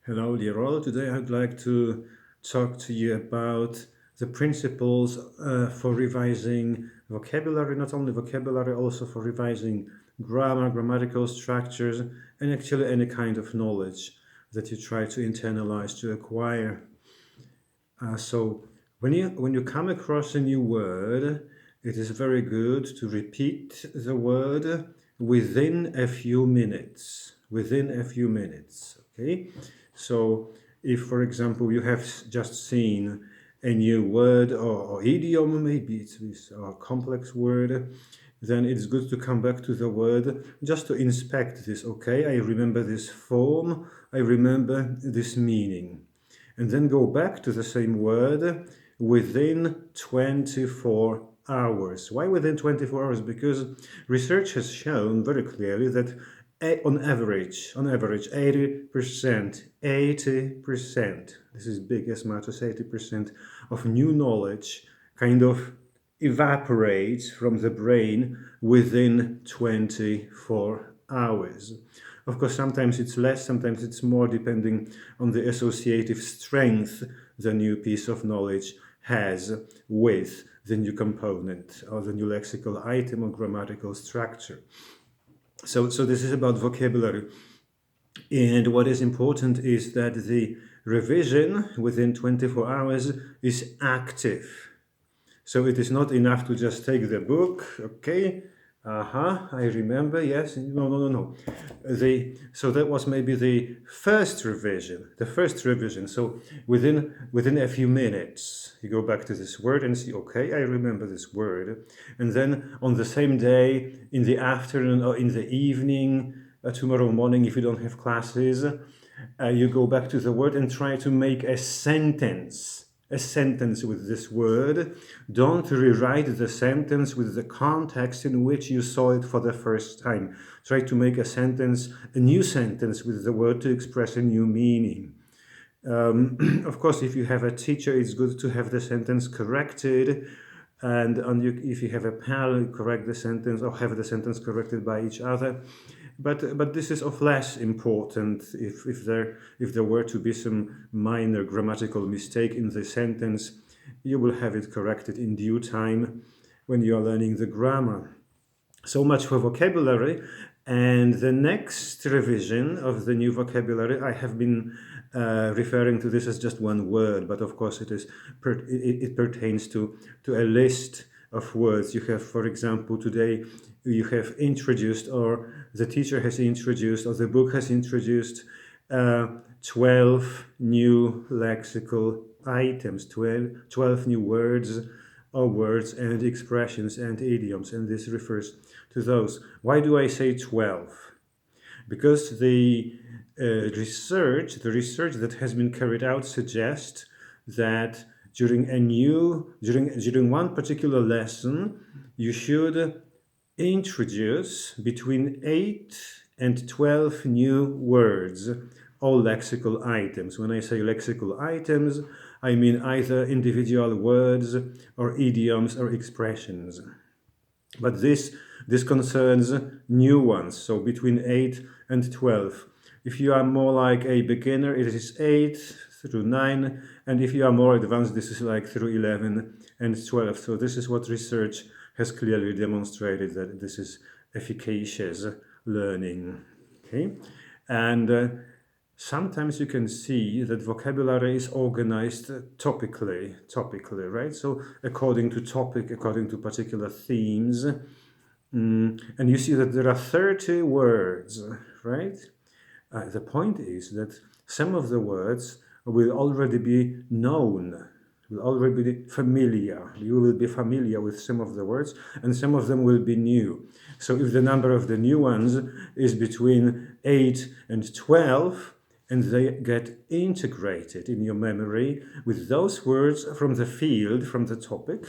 Hello, dear all. Today I'd like to talk to you about the principles for revising vocabulary, not only vocabulary, also for revising grammar, grammatical structures, and actually any kind of knowledge that you try to internalize, to acquire. So when you come across a new word, it is very good to repeat the word within a few minutes. Within a few minutes. Okay. So if, for example, you have just seen a new word or idiom, maybe it's a complex word, then it's good to come back to the word just to inspect this. Okay, I remember this form, I remember this meaning, and then go back to the same word within 24 hours. Why within 24 hours? Because research has shown very clearly that on average, 80%, this is big as much as 80% of new knowledge kind of evaporates from the brain within 24 hours. Of course, sometimes it's less, sometimes it's more, depending on the associative strength the new piece of knowledge has with the new component or the new lexical item or grammatical structure. So this is about vocabulary. And what is important is that the revision within 24 hours is active. So it is not enough to just take the book, okay, I remember, yes, no. So that was maybe the first revision. So within a few minutes, you go back to this word and see, okay, I remember this word. And then on the same day, in the afternoon or in the evening, tomorrow morning, if you don't have classes, you go back to the word and try to make a sentence with this word. Don't rewrite the sentence with the context in which you saw it for the first time. Try to make a new sentence with the word to express a new meaning. Of course, if you have a teacher, it's good to have the sentence corrected. And if you have a pal, correct the sentence or have the sentence corrected by each other. But this is of less important if there were to be some minor grammatical mistake in the sentence, you will have it corrected in due time when you are learning the grammar. So much for vocabulary. And the next revision of the new vocabulary, I have been referring to this as just one word, but of course it pertains to a list of words. You have, for example, today you have introduced, or the teacher has introduced, or the book has introduced 12 new lexical items, 12 new words or words and expressions and idioms, and this refers to those. Why do I say 12? Because the research that has been carried out suggests that during one particular lesson, you should introduce between 8 and 12 new words, all lexical items. When I say lexical items, I mean either individual words or idioms or expressions. But this concerns new ones, so between 8 and 12. If you are more like a beginner, it is 8 through 9, and if you are more advanced, this is like through 11 and 12. So this is what research has clearly demonstrated, that this is efficacious learning. Okay, and sometimes you can see that vocabulary is organized topically, right? So according to topic, according to particular themes, and you see that there are 30 words, right? The point is that some of the words will already be known, will already be familiar. You will be familiar with some of the words, and some of them will be new. So if the number of the new ones is between 8 and 12, and they get integrated in your memory with those words from the field, from the topic,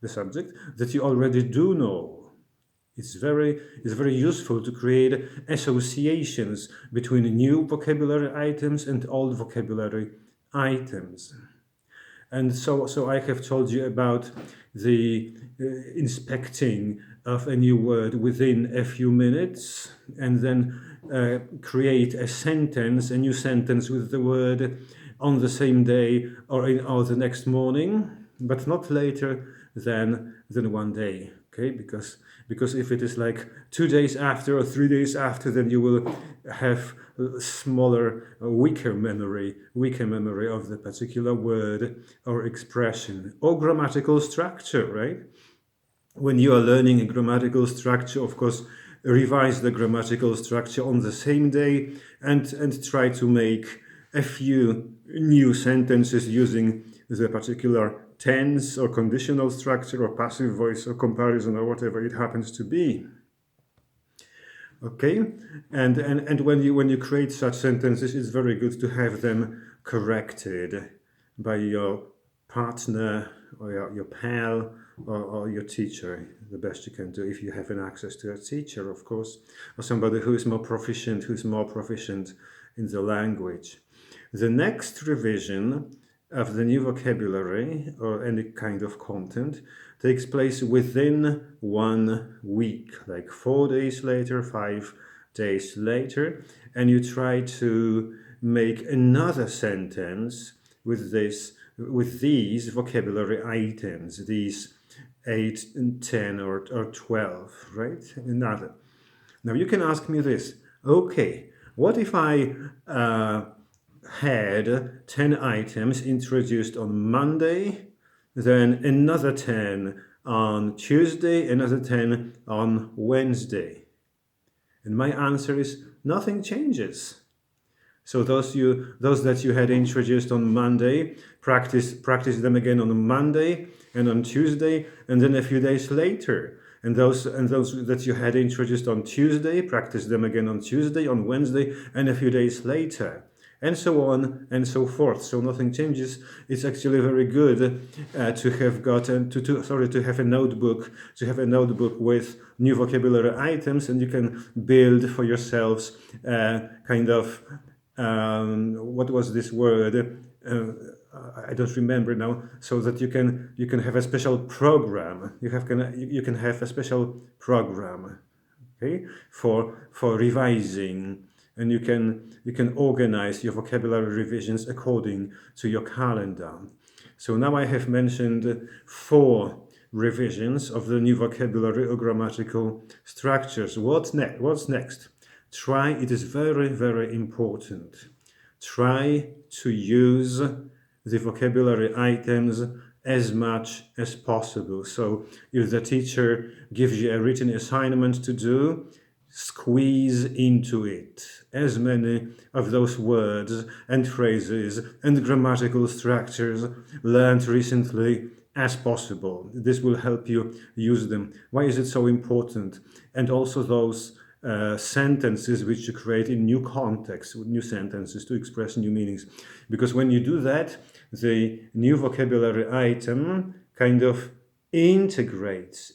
the subject, that you already do know. It's very useful to create associations between new vocabulary items and old vocabulary items. And so I have told you about the inspecting of a new word within a few minutes, and then create a sentence, a new sentence with the word on the same day or the next morning, but not later than one day. Okay, because if it is like 2 days after or 3 days after, then you will have smaller, weaker memory of the particular word or expression or grammatical structure, right? When you are learning a grammatical structure, of course, revise the grammatical structure on the same day and try to make a few new sentences using the particular tense or conditional structure or passive voice or comparison or whatever it happens to be. Okay, and when you create such sentences, it's very good to have them corrected by your partner or your pal or your teacher, the best you can do if you have an access to a teacher, of course, or somebody who's more proficient in the language. The next revision of the new vocabulary or any kind of content takes place within 1 week, like 4 days later, 5 days later, and you try to make another sentence with these vocabulary items, these 8 and 10 or 12, right? Another. Now you can ask me this, okay, what if I had 10 items introduced on Monday, then another 10 on Tuesday, another 10 on Wednesday? And my answer is nothing changes. So those that you had introduced on Monday, practice them again on Monday and on Tuesday, and then a few days later. And those that you had introduced on Tuesday, practice them again on Tuesday, on Wednesday, and a few days later, and so on and so forth. So nothing changes. It's actually very good to have a notebook with new vocabulary items, and you can build for yourselves kind of what was this word? I don't remember now. So that you can have a special program. You can have a special program, okay, for revising. And you can organize your vocabulary revisions according to your calendar. So now I have mentioned 4 revisions of the new vocabulary or grammatical structures. What's next? It is very, very important. Try to use the vocabulary items as much as possible. So if the teacher gives you a written assignment to do, squeeze into it as many of those words and phrases and grammatical structures learned recently as possible. This will help you use them. Why is it so important? And also those sentences which you create in new contexts, new sentences to express new meanings. Because when you do that, the new vocabulary item kind of integrates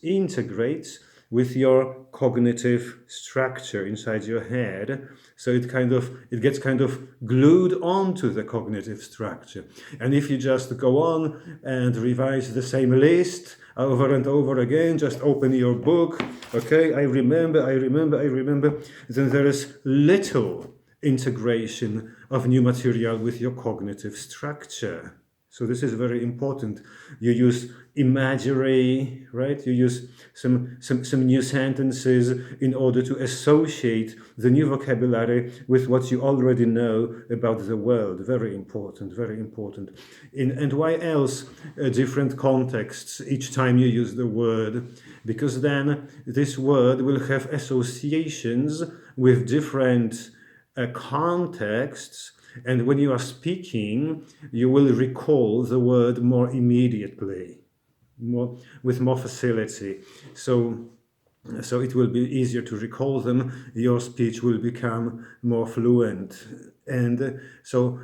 with your cognitive structure inside your head. So it gets kind of glued onto the cognitive structure. And if you just go on and revise the same list over and over again, just open your book, okay, I remember, then there is little integration of new material with your cognitive structure. So this is very important. You use imagery, right? You use some new sentences in order to associate the new vocabulary with what you already know about the world. Very important, very important. And why else different contexts each time you use the word? Because then this word will have associations with different contexts. And when you are speaking, you will recall the word more immediately, with more facility. So it will be easier to recall them. Your speech will become more fluent. And so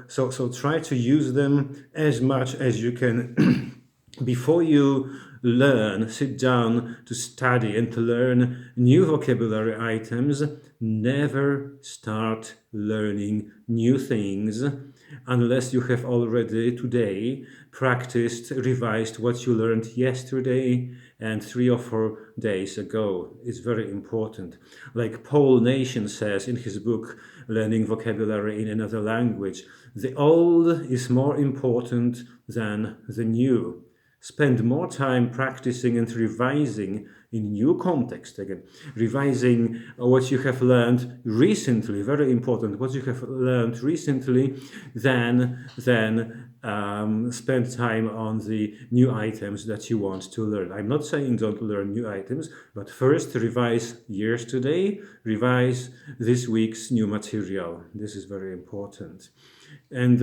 try to use them as much as you can. Before you sit down to study and to learn new vocabulary items, never start learning new things unless you have already today practiced, revised what you learned yesterday and 3 or 4 days ago. It's very important. Like Paul Nation says in his book, Learning Vocabulary in Another Language, the old is more important than the new. Spend more time practicing and revising in new context again. Revising what you have learned recently, very important, what you have learned recently, than spend time on the new items that you want to learn. I'm not saying don't learn new items, but first revise yesterday, revise this week's new material. This is very important. And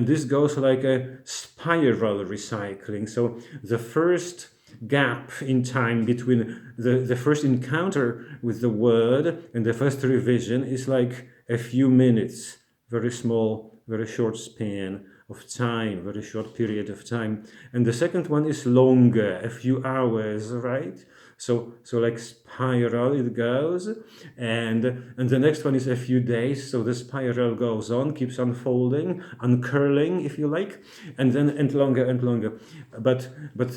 this goes like a spiral recycling. So the first gap in time between the first encounter with the word and the first revision is like a few minutes, very small, very short span of time, very short period of time. And the second one is longer, a few hours, right? So like spiral it goes, and the next one is a few days. So the spiral goes on, keeps unfolding, uncurling, if you like, and longer and longer. But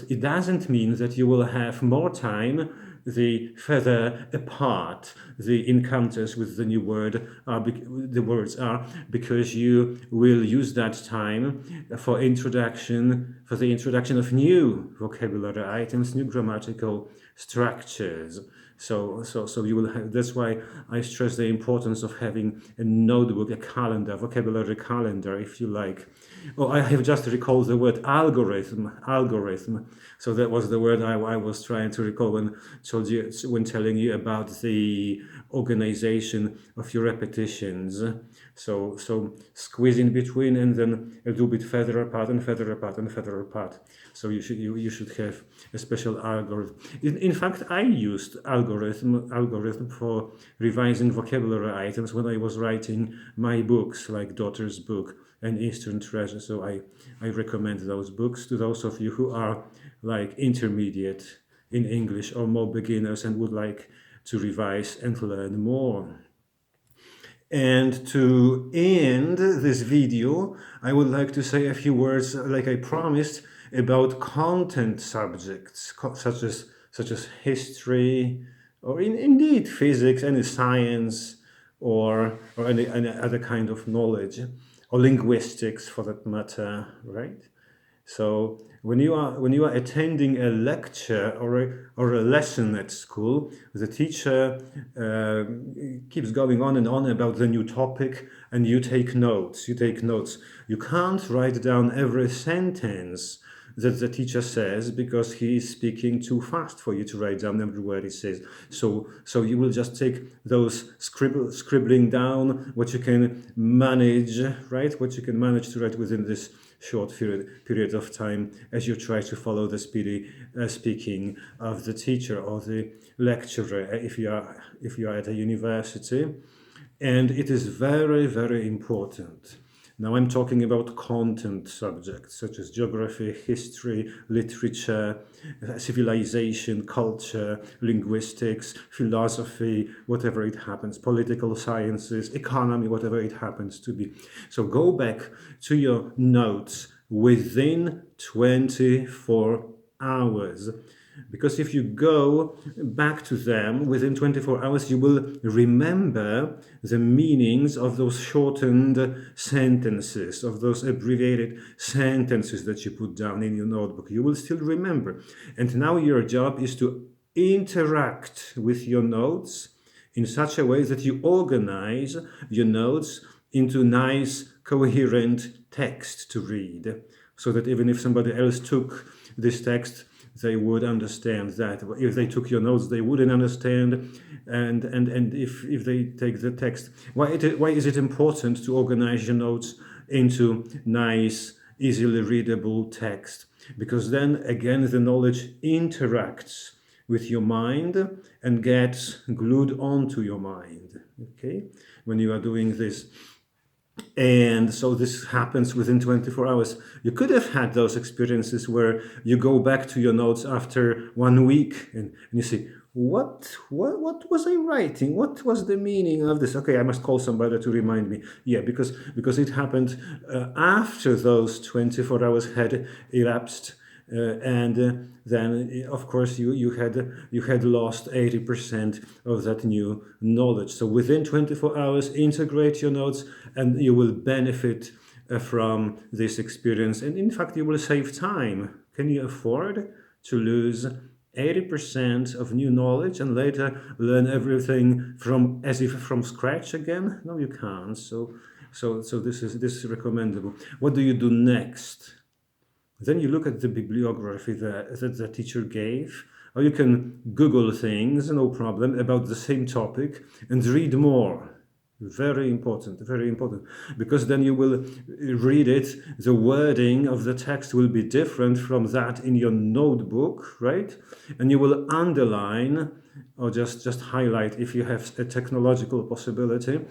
it doesn't mean that you will have more time the further apart the encounters with the new word are, the words are, because you will use that time for the introduction of new vocabulary items, new grammatical structures. So you will have, that's why I stress the importance of having a notebook, a calendar, vocabulary calendar, if you like. Oh, I have just recalled the word algorithm. So that was the word I was trying to recall when telling you about the organization of your repetitions. So squeeze in between and then a little bit further apart and further apart and further apart. So you should have a special algorithm. In fact, I used algorithm for revising vocabulary items when I was writing my books, like Daughter's Book and Eastern Treasure. So I recommend those books to those of you who are like intermediate in English or more beginners and would like to revise and learn more. And to end this video, I would like to say a few words, like I promised, about content subjects, such as history, or indeed physics, any science, or any other kind of knowledge, or linguistics for that matter, right? So when you are attending a lecture or a lesson at school, the teacher keeps going on and on about the new topic, and you take notes. You can't write down every sentence that the teacher says because he is speaking too fast for you to write down every word he says. So you will just take those scribbling down what you can manage, right? What you can manage to write within this short period of time as you try to follow the speedy speaking of the teacher or the lecturer if you are at a university. And it is very, very important. Now I'm talking about content subjects such as geography, history, literature, civilization, culture, linguistics, philosophy, whatever it happens, political sciences, economy, whatever it happens to be. So go back to your notes within 24 hours. Because if you go back to them within 24 hours, you will remember the meanings of those shortened sentences, of those abbreviated sentences that you put down in your notebook. You will still remember. And now your job is to interact with your notes in such a way that you organize your notes into nice, coherent text to read, so that even if somebody else took this text, they would understand that. If they took your notes, they wouldn't understand. And if they take the text, why is it important to organize your notes into nice, easily readable text? Because then again, the knowledge interacts with your mind and gets glued onto your mind. Okay, when you are doing this. And so this happens within 24 hours. You could have had those experiences where you go back to your notes after 1 week and you see, what was I writing? What was the meaning of this? Okay, I must call somebody to remind me. Yeah, because it happened after those 24 hours had elapsed. And then of course you had lost 80% of that new knowledge. So within 24 hours integrate your notes and you will benefit from this experience, and in fact you will save time. Can you afford to lose 80% of new knowledge and later learn everything from as if from scratch again? No, you can't. So this is recommendable. What do you do next? Then you look at the bibliography that the teacher gave, or you can Google things, no problem, about the same topic and read more. Very important, because then you will read it, the wording of the text will be different from that in your notebook, right? And you will underline or just highlight, if you have a technological possibility,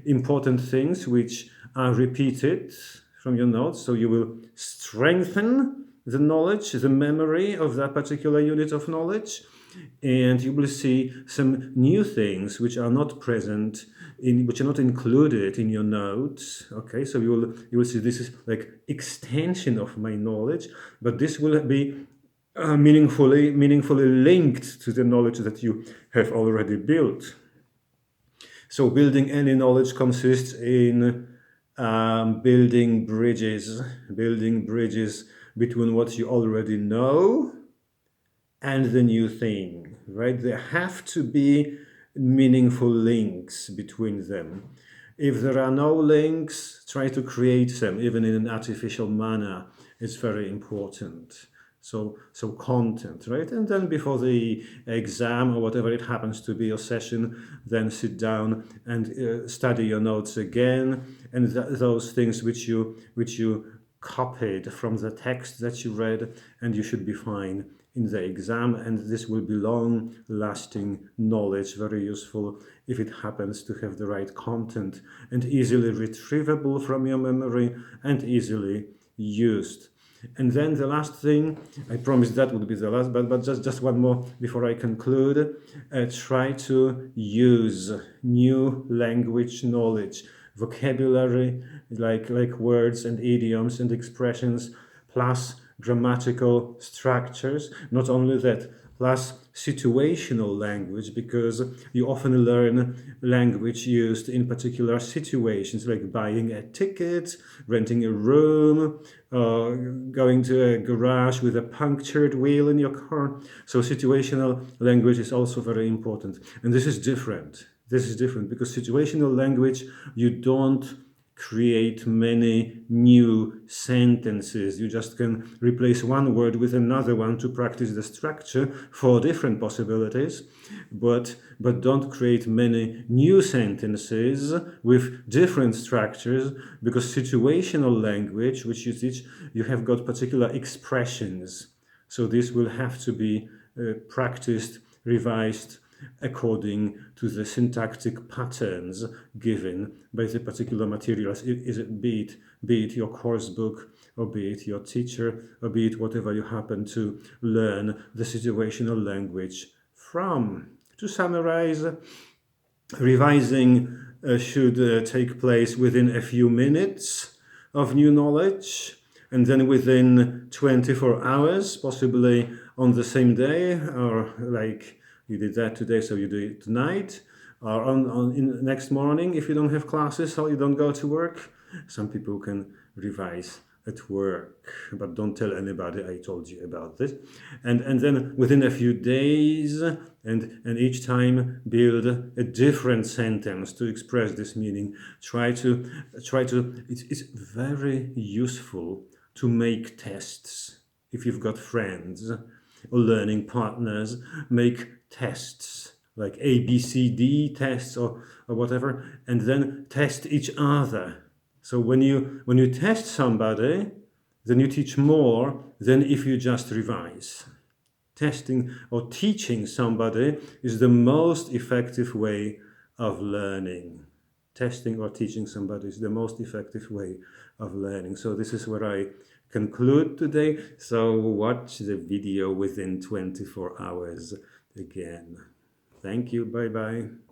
important things which are repeated from your notes, so you will strengthen the knowledge, the memory of that particular unit of knowledge, and you will see some new things which are not present which are not included in your notes. Okay, so you will see this is like extension of my knowledge, but this will be meaningfully linked to the knowledge that you have already built. So building any knowledge consists in building bridges between what you already know and the new thing, right? There have to be meaningful links between them. If there are no links, try to create them, even in an artificial manner. It's very important. So content, right? And then before the exam or whatever it happens to be, your session, then sit down and study your notes again, and those things which you copied from the text that you read, and you should be fine in the exam. And this will be long-lasting knowledge, very useful if it happens to have the right content and easily retrievable from your memory and easily used. And then the last thing, I promised that would be the last, but just one more before I conclude. Try to use new language knowledge, vocabulary, like words and idioms and expressions, plus grammatical structures. Not only that, plus situational language, because you often learn language used in particular situations, like buying a ticket, renting a room, going to a garage with a punctured wheel in your car. So situational language is also very important. And this is different. Because situational language, you don't create many new sentences. You just can replace one word with another one to practice the structure for different possibilities, but don't create many new sentences with different structures, because situational language, which you teach, you have got particular expressions. So this will have to be practiced, revised, according to the syntactic patterns given by the particular materials, be it your course book, or be it your teacher, or be it whatever you happen to learn the situational language from. To summarize, revising should take place within a few minutes of new knowledge, and then within 24 hours, possibly on the same day, or like you did that today, so you do it tonight, or in next morning if you don't have classes or you don't go to work. Some people can revise at work, but don't tell anybody I told you about this. And then within a few days, and each time build a different sentence to express this meaning. Try to. It's very useful to make tests. If you've got friends or learning partners, make tests like ABCD tests or whatever, and then test each other. So when you test somebody, then you teach more than if you just revise. Testing or teaching somebody is the most effective way of learning. testing or teaching somebody is the most effective way of learning. So this is where I conclude today. So watch the video within 24 hours again. Thank you. Bye bye.